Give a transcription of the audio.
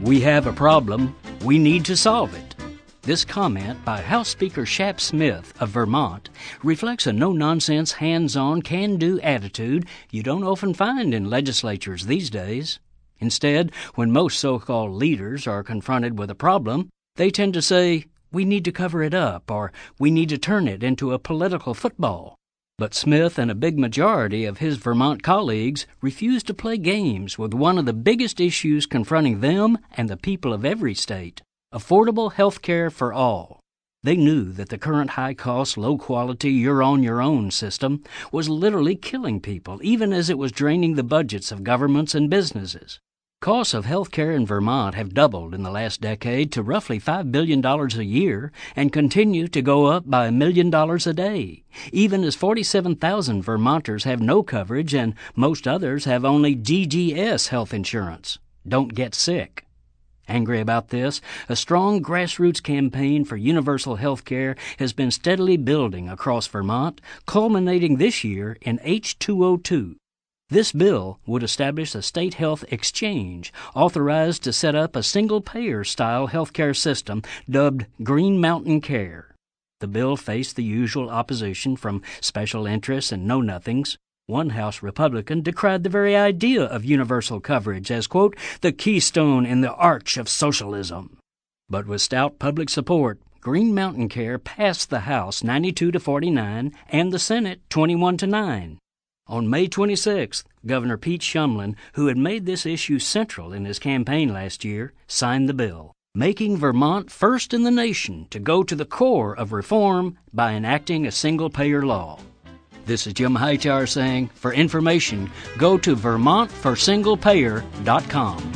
We have a problem. We need to solve it. This comment by House Speaker Shap Smith of Vermont reflects a no-nonsense, hands-on, can-do attitude you don't often find in legislatures these days. Instead, when most so-called leaders are confronted with a problem, they tend to say, "We need to cover it up," or "We need to turn it into a political football." But Smith and a big majority of his Vermont colleagues refuse to play games with one of the biggest issues confronting them and the people of every state: affordable health care for all. They knew that the current high-cost, low-quality, you're-on-your-own system was literally killing people, even as it was draining the budgets of governments and businesses. Costs of health care in Vermont have doubled in the last decade to roughly $5 billion a year and continue to go up by $1 million a day, even as 47,000 Vermonters have no coverage and most others have only DGS health insurance. Don't get sick. Angry about this, a strong grassroots campaign for universal health care has been steadily building across Vermont, culminating this year in H202. This bill would establish a state health exchange authorized to set up a single-payer-style health care system dubbed Green Mountain Care. The bill faced the usual opposition from special interests and know-nothings. One House Republican decried the very idea of universal coverage as, quote, "the keystone in the arch of socialism." But with stout public support, Green Mountain Care passed the House 92-49 and the Senate 21-9. On May 26th, Governor Pete Shumlin, who had made this issue central in his campaign last year, signed the bill, making Vermont first in the nation to go to the core of reform by enacting a single-payer law. This is Jim Hightower saying, for information, go to vermontforsinglepayer.com.